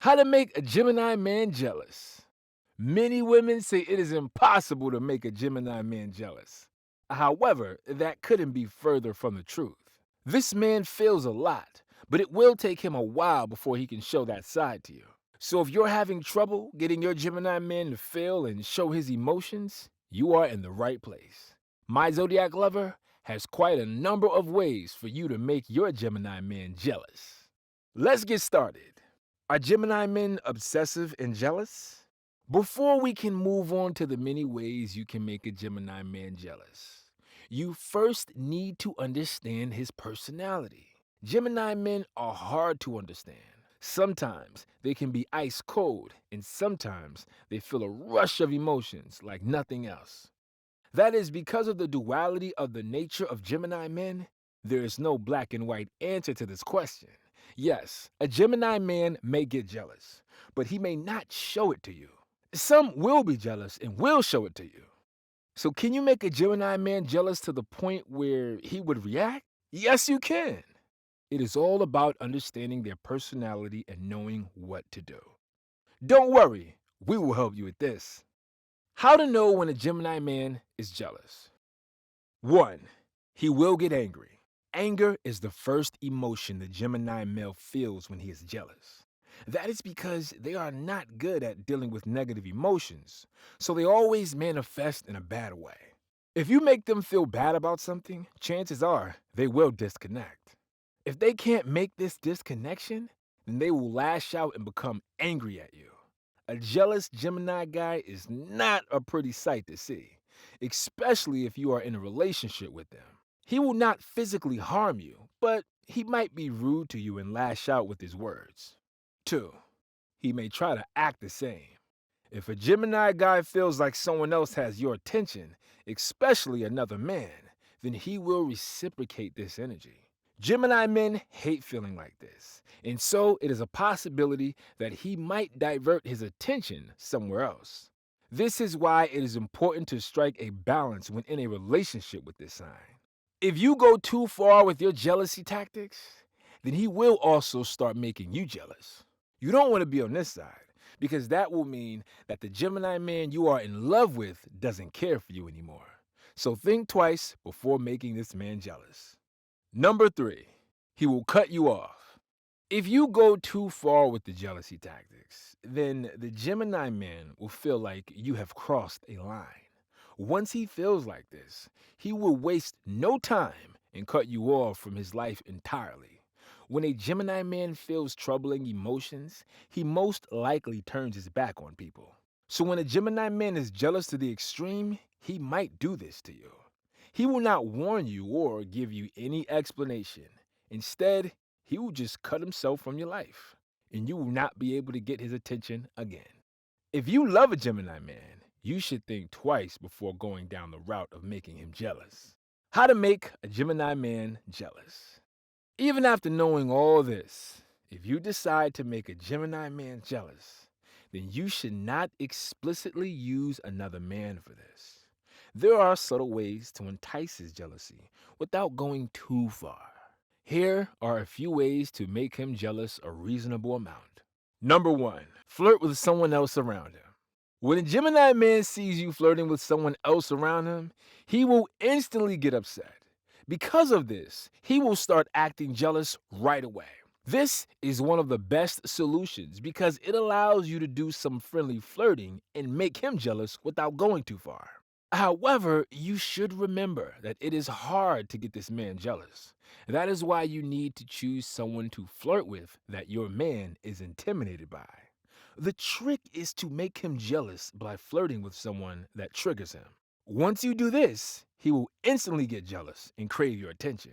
How to make a Gemini man jealous. Many women say it is impossible to make a Gemini man jealous. However, that couldn't be further from the truth. This man feels a lot, but it will take him a while before he can show that side to you. So if you're having trouble getting your Gemini man to feel and show his emotions, you are in the right place. My Zodiac lover has quite a number of ways for you to make your Gemini man jealous. Let's get started. Are Gemini men obsessive and jealous? Before we can move on to the many ways you can make a Gemini man jealous, you first need to understand his personality. Gemini men are hard to understand. Sometimes they can be ice cold, and sometimes they feel a rush of emotions like nothing else. That is because of the duality of the nature of Gemini men. There is no black and white answer to this question. Yes, a Gemini man may get jealous, but he may not show it to you. Some will be jealous and will show it to you. So, can you make a Gemini man jealous to the point where he would react? Yes, you can. It is all about understanding their personality and knowing what to do. Don't worry, we will help you with this. How to know when a Gemini man is jealous. 1. He will get angry. Anger is the first emotion the Gemini male feels when he is jealous. That is because they are not good at dealing with negative emotions, so they always manifest in a bad way. If you make them feel bad about something, chances are they will disconnect. If they can't make this disconnection, then they will lash out and become angry at you. A jealous Gemini guy is not a pretty sight to see, especially if you are in a relationship with them. He will not physically harm you, but he might be rude to you and lash out with his words. 2. He may try to act the same. If a Gemini guy feels like someone else has your attention, especially another man, then he will reciprocate this energy. Gemini men hate feeling like this, and so it is a possibility that he might divert his attention somewhere else. This is why it is important to strike a balance when in a relationship with this sign. If you go too far with your jealousy tactics, then he will also start making you jealous. You don't want to be on this side, because that will mean that the Gemini man you are in love with doesn't care for you anymore. So think twice before making this man jealous. Number 3, he will cut you off. If you go too far with the jealousy tactics, then the Gemini man will feel like you have crossed a line. Once he feels like this, he will waste no time and cut you off from his life entirely. When a Gemini man feels troubling emotions, he most likely turns his back on people. So when a Gemini man is jealous to the extreme, he might do this to you. He will not warn you or give you any explanation. Instead, he will just cut himself from your life, and you will not be able to get his attention again. If you love a Gemini man, you should think twice before going down the route of making him jealous. How to make a Gemini man jealous. Even after knowing all this, if you decide to make a Gemini man jealous, then you should not explicitly use another man for this. There are subtle ways to entice his jealousy without going too far. Here are a few ways to make him jealous a reasonable amount. Number 1, flirt with someone else around him. When a Gemini man sees you flirting with someone else around him, he will instantly get upset. Because of this, he will start acting jealous right away. This is one of the best solutions because it allows you to do some friendly flirting and make him jealous without going too far. However, you should remember that it is hard to get this man jealous. That is why you need to choose someone to flirt with that your man is intimidated by. The trick is to make him jealous by flirting with someone that triggers him. Once you do this, he will instantly get jealous and crave your attention.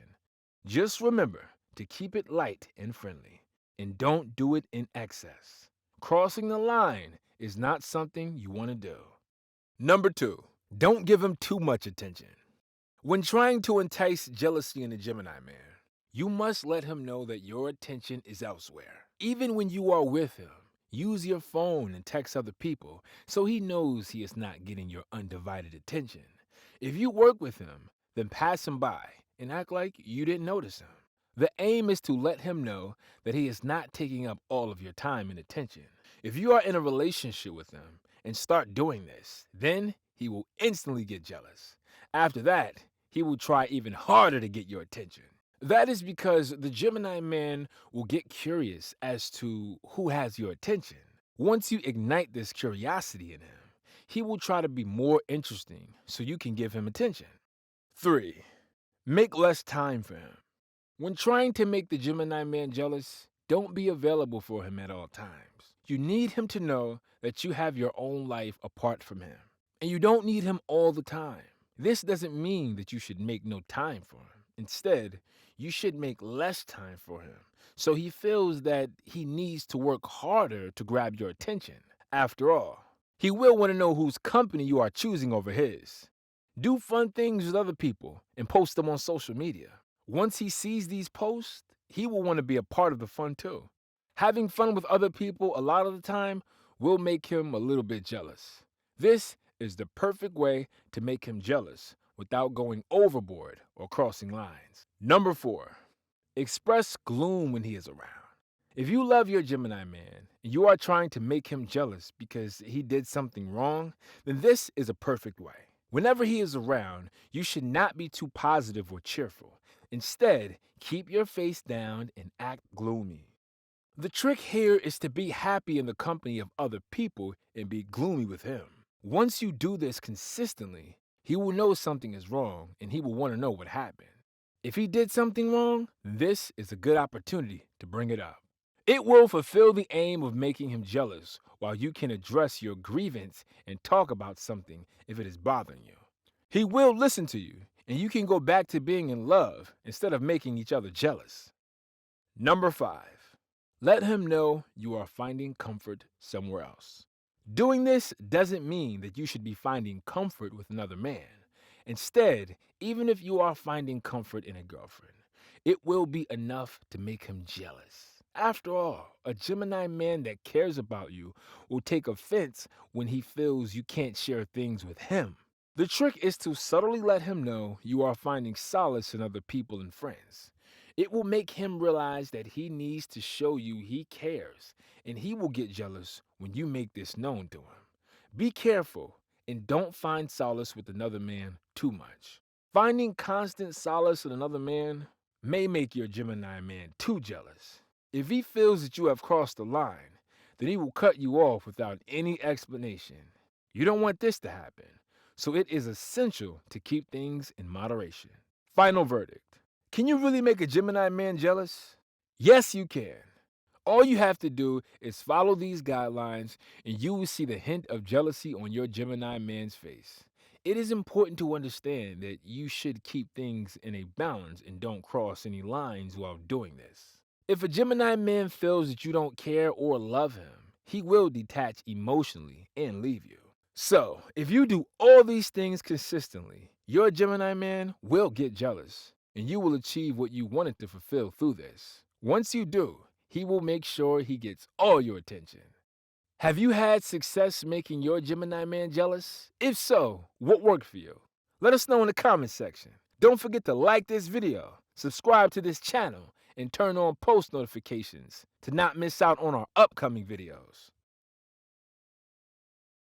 Just remember to keep it light and friendly, and don't do it in excess. Crossing the line is not something you want to do. Number 2, don't give him too much attention. When trying to entice jealousy in a Gemini man, you must let him know that your attention is elsewhere. Even when you are with him, use your phone and text other people so he knows he is not getting your undivided attention. If you work with him, then pass him by and act like you didn't notice him. The aim is to let him know that he is not taking up all of your time and attention. If you are in a relationship with him and start doing this, then he will instantly get jealous. After that, he will try even harder to get your attention. That is because the Gemini man will get curious as to who has your attention. Once you ignite this curiosity in him, he will try to be more interesting so you can give him attention. 3. Make less time for him. When trying to make the Gemini man jealous, don't be available for him at all times. You need him to know that you have your own life apart from him, and you don't need him all the time. This doesn't mean that you should make no time for him. Instead, you should make less time for him so he feels that he needs to work harder to grab your attention. After all, he will want to know whose company you are choosing over his. Do fun things with other people and post them on social media. Once he sees these posts, he will want to be a part of the fun too. Having fun with other people a lot of the time will make him a little bit jealous. This is the perfect way to make him jealous without going overboard or crossing lines. Number 4, express gloom when he is around. If you love your Gemini man and you are trying to make him jealous because he did something wrong, then this is a perfect way. Whenever he is around, you should not be too positive or cheerful. Instead, keep your face down and act gloomy. The trick here is to be happy in the company of other people and be gloomy with him. Once you do this consistently, he will know something is wrong and he will want to know what happened. If he did something wrong, this is a good opportunity to bring it up. It will fulfill the aim of making him jealous while you can address your grievance and talk about something if it is bothering you. He will listen to you and you can go back to being in love instead of making each other jealous. Number 5, let him know you are finding comfort somewhere else. Doing this doesn't mean that you should be finding comfort with another man. Instead, even if you are finding comfort in a girlfriend, it will be enough to make him jealous. After all, a Gemini man that cares about you will take offense when he feels you can't share things with him. The trick is to subtly let him know you are finding solace in other people and friends. It will make him realize that he needs to show you he cares, and he will get jealous when you make this known to him. Be careful and don't find solace with another man too much. Finding constant solace in another man may make your Gemini man too jealous. If he feels that you have crossed the line, then he will cut you off without any explanation. You don't want this to happen, so it is essential to keep things in moderation. Final verdict. Can you really make a Gemini man jealous? Yes, you can. All you have to do is follow these guidelines and you will see the hint of jealousy on your Gemini man's face. It is important to understand that you should keep things in a balance and don't cross any lines while doing this. If a Gemini man feels that you don't care or love him, he will detach emotionally and leave you. So, if you do all these things consistently, your Gemini man will get jealous and you will achieve what you wanted to fulfill through this. Once you do, he will make sure he gets all your attention. Have you had success making your Gemini man jealous? If so, what worked for you? Let us know in the comment section. Don't forget to like this video, subscribe to this channel, and turn on post notifications to not miss out on our upcoming videos.